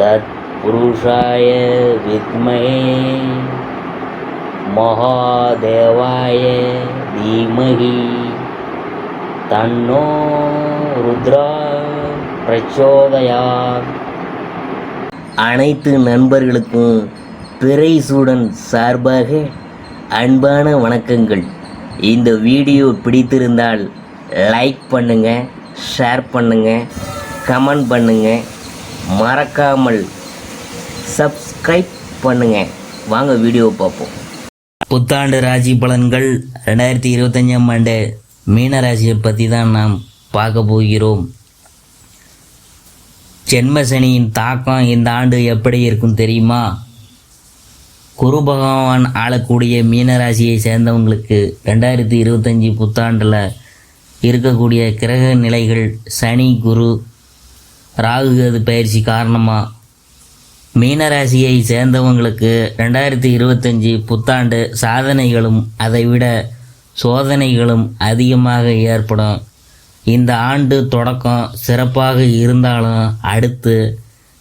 तत्पुरुषाय विद्महे महादेवाय धीमहि तन्नो रुद्रा प्रचोदयात्. அனைத்து நண்பர்களுக்கும் பிறைசூடன் சார்பாக அன்பான வணக்கங்கள். இந்த வீடியோ பிடித்திருந்தால் லைக் பண்ணுங்கள், ஷேர் பண்ணுங்கள், கமெண்ட் பண்ணுங்கள், மறக்காமல் சப்ஸ்கிரைப் பண்ணுங்கள். வாங்க வீடியோவை பார்ப்போம். புத்தாண்டு ராசி பலன்கள் 2025ஆம் ஆண்டு மீனராசியை பற்றி தான் நாம் பார்க்க போகிறோம். ஜென்ம சனியின் தாக்கம் இந்த ஆண்டு எப்படி இருக்கும் தெரியுமா? குரு பகவான் ஆளக்கூடிய மீனராசியை சேர்ந்தவங்களுக்கு 2025 புத்தாண்டில் இருக்கக்கூடிய கிரக நிலைகள் சனி, குரு, ராகு கேது பயிற்சி காரணமாக மீனராசியை சேர்ந்தவங்களுக்கு 2025 புத்தாண்டு சாதனைகளும் அதைவிட சோதனைகளும் அதிகமாக ஏற்படும். இந்த ஆண்டு தொடக்கம் சிறப்பாக இருந்தாலும் அடுத்து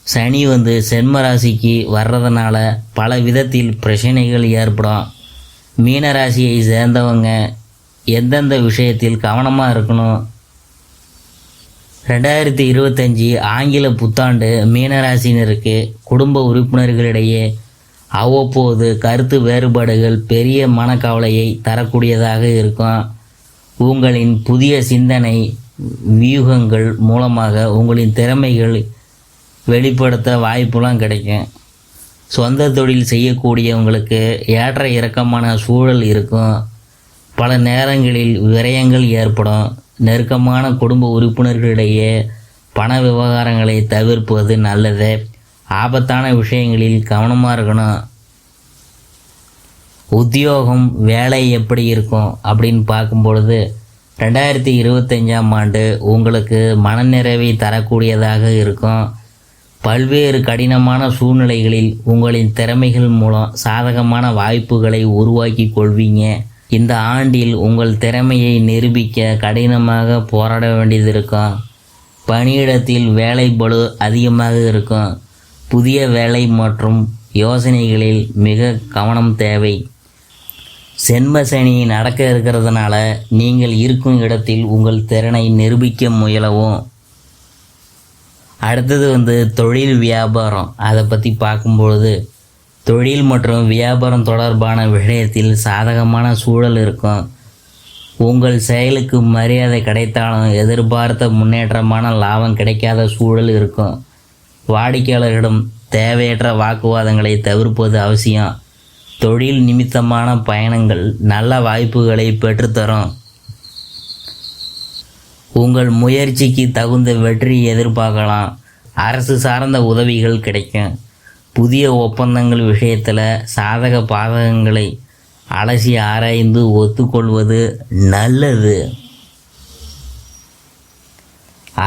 சனி சென்ம ராசிக்கு வர்றதுனால பல விதத்தில் பிரச்சனைகள் ஏற்படும். மீனராசியை சேர்ந்தவங்க எந்தெந்த விஷயத்தில் கவனமாக இருக்கணும்? 2025 ஆங்கில புத்தாண்டு மீனராசினருக்கு குடும்ப உறுப்பினர்களிடையே அவ்வப்போது கருத்து வேறுபாடுகள் பெரிய மனக்கவலையை தரக்கூடியதாக இருக்கும். உங்களின் புதிய சிந்தனை வியூகங்கள் மூலமாக உங்களின் திறமைகள் வெளிப்படுத்த வாய்ப்புலாம் கிடைக்கும். சொந்த தொழில் செய்யக்கூடியவங்களுக்கு ஏற்ற இறக்கமான சூழல் இருக்கும். பல நேரங்களில் விரயங்கள் ஏற்படும். நெருக்கமான குடும்ப உறுப்பினர்களிடையே பண விவகாரங்களை தவிர்ப்பது நல்லது. ஆபத்தான விஷயங்களில் கவனமாக இருக்கணும். உத்தியோகம், வேலை எப்படி இருக்கும் அப்படின்னு பார்க்கும்பொழுது 2025ஆம் ஆண்டு உங்களுக்கு மனநிறைவை தரக்கூடியதாக இருக்கும். பல்வேறு கடினமான சூழ்நிலைகளில் உங்களின் திறமைகள் மூலம் சாதகமான வாய்ப்புகளை உருவாக்கி கொள்வீங்க. இந்த ஆண்டில் உங்கள் திறமையை நிரூபிக்க கடினமாக போராட வேண்டியது இருக்கும். பணியிடத்தில் வேலை பளு அதிகமாக இருக்கும். புதிய வேலை மற்றும் யோசனைகளில் மிக கவனம் தேவை. சென்ம சனி நடக்க இருக்கிறதுனால நீங்கள் இருக்கும் இடத்தில் உங்கள் திறனை நிரூபிக்க முயலவும். அடுத்தது தொழில் வியாபாரம். அதை பற்றி பார்க்கும்பொழுது தொழில் மற்றும் வியாபாரம் தொடர்பான விஷயத்தில் சாதகமான சூழல் இருக்கும். உங்கள் செயலுக்கு மரியாதை கிடைத்தாலும் எதிர்பார்த்த முன்னேற்றமான லாபம் கிடைக்காத சூழல் இருக்கும். வாடிக்கையாளர்களிடம் தேவையற்ற வாக்குவாதங்களை தவிர்ப்பது அவசியம். தொழில் நிமித்தமான பயணங்கள் நல்ல வாய்ப்புகளை பெற்றுத்தரும். உங்கள் முயற்சிக்கு தகுந்த வெற்றி எதிர்பார்க்கலாம். அரசு சார்ந்த உதவிகள் கிடைக்கும். புதிய ஒப்பந்தங்கள் விஷயத்தில் சாதக பாதகங்களை அலசி ஆராய்ந்து ஒத்துக்கொள்வது நல்லது.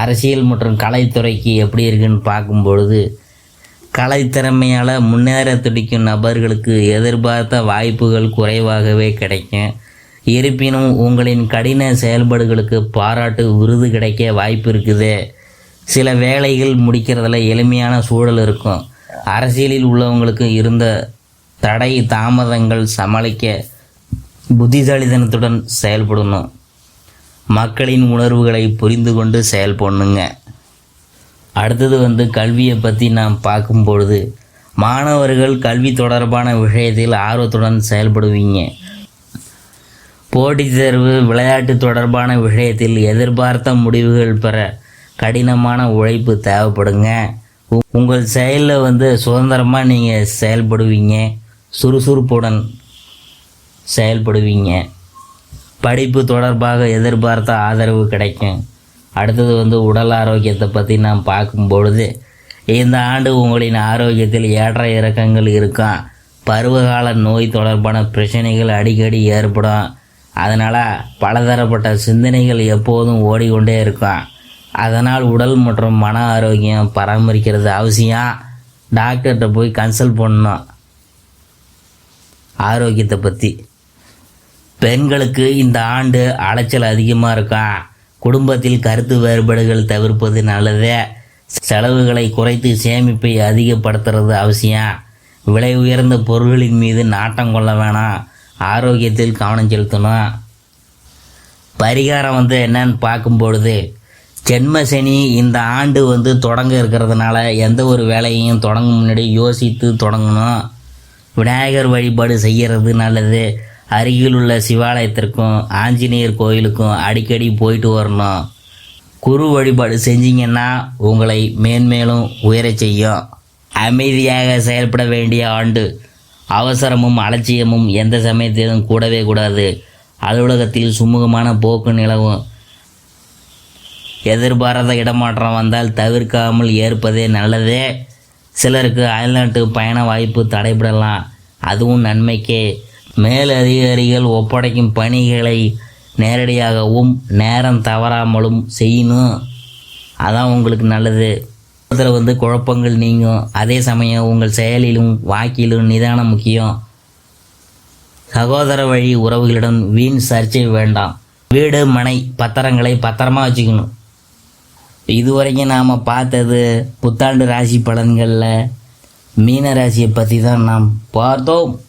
அரசியல் மற்றும் கலைத்துறைக்கு எப்படி இருக்குன்னு பார்க்கும்பொழுது கலைத்திறமையால் முன்னேற துடிக்கும் நபர்களுக்கு எதிர்பார்த்த வாய்ப்புகள் குறைவாகவே கிடைக்கும். இருப்பினும் உங்களின் கடின செயல்பாடுகளுக்கு பாராட்டு விருது கிடைக்க வாய்ப்பு இருக்குது. சில வேலைகள் முடிக்கிறதுல எளிமையான சூழல் இருக்கும். அரசியலில் உள்ளவங்களுக்கு இருந்த தடை தாமதங்கள் சமாளிக்க புத்திசாலித்தனத்துடன் செயல்படணும். மக்களின் உணர்வுகளை புரிந்து கொண்டு செயல்படணுங்க. அடுத்தது கல்வியை பற்றி நாம் பார்க்கும்பொழுது மாணவர்கள் கல்வி தொடர்பான விஷயத்தில் ஆர்வத்துடன் செயல்படுவீங்க. போட்டித் தேர்வு, விளையாட்டு தொடர்பான விஷயத்தில் எதிர்பார்த்த முடிவுகள் பெற கடினமான உழைப்பு தேவைப்படுங்க. உங்கள் செயலில் சுதந்திரமாக நீங்கள் செயல்படுவீங்க. சுறுசுறுப்புடன் செயல்படுவீங்க. படிப்பு தொடர்பாக எதிர்பார்த்த ஆதரவு கிடைக்கும். அடுத்தது உடல் ஆரோக்கியத்தை பற்றி நாம் பார்க்கும்பொழுது இந்த ஆண்டு உங்களின் ஆரோக்கியத்தில் ஏற்ற இறக்கங்கள் இருக்கும். பருவகால நோய் தொடர்பான பிரச்சனைகள் அடிக்கடி ஏற்படும். அதனால் பலதரப்பட்ட சிந்தனைகள் எப்போதும் ஓடிக்கொண்டே இருக்கும். அதனால் உடல் மற்றும் மன ஆரோக்கியம் பராமரிக்கிறது அவசியம். டாக்டர்கிட்ட போய் கன்சல்ட் பண்ணணும் ஆரோக்கியத்தை பற்றி. பெண்களுக்கு இந்த ஆண்டு அலைச்சல் அதிகமாக இருக்கும். குடும்பத்தில் கருத்து வேறுபாடுகள் தவிர்ப்பது நல்லது. செலவுகளை குறைத்து சேமிப்பை அதிகப்படுத்துறது அவசியம். விலை உயர்ந்த பொருள்களின் மீது நாட்டம் கொள்ள வேணாம். ஆரோக்கியத்தில் கவனம் செலுத்தணும். பரிகாரம் என்னன்னு பார்க்கும் பொழுது, ஜென்ம சனி இந்த ஆண்டு தொடங்க இருக்கிறதுனால எந்த ஒரு வேலையையும் தொடங்கும் முன்னாடி யோசித்து தொடங்கணும். விநாயகர் வழிபாடு செய்கிறது நல்லது. அருகில் உள்ள சிவாலயத்திற்கும் ஆஞ்சநேயர் கோயிலுக்கும் அடிக்கடி போயிட்டு வரணும். குரு வழிபாடு செஞ்சீங்கன்னா உங்களை மேன்மேலும் உயரச் செய்யும். அமைதியாக செயல்பட வேண்டிய ஆண்டு. அவசரமும் அலட்சியமும் எந்த சமயத்திலும் கூடவே கூடாது. அலுவலகத்தில் சுமூகமான போக்கு நிலவும். எதிர்பாராத இடமாற்றம் வந்தால் தவிர்க்காமல் ஏற்பதே நல்லது. சிலருக்கு அயல்நாட்டு பயண வாய்ப்பு தடைபடலாம். அதுவும் நன்மைக்கே. மேல் அதிகாரிகள் ஒப்படைக்கும் பணிகளை நேரடியாகவும் நேரம் தவறாமலும் செய்யணும். அதான் உங்களுக்கு நல்லது. அதில் குழப்பங்கள் நீங்கும். அதே சமயம் உங்கள் செயலிலும் வாக்கிலும் நிதானம் முக்கியம். சகோதர வழி உறவுகளிடம் வீண் சர்ச்சை வேண்டாம். வீடு மனை பத்திரங்களை பத்திரமா வச்சுக்கணும். இதுவரைக்கும் நாம் பார்த்தது புத்தாண்டு ராசி பலன்களில் மீன ராசியை பற்றி தான் நாம் பார்த்தோம்.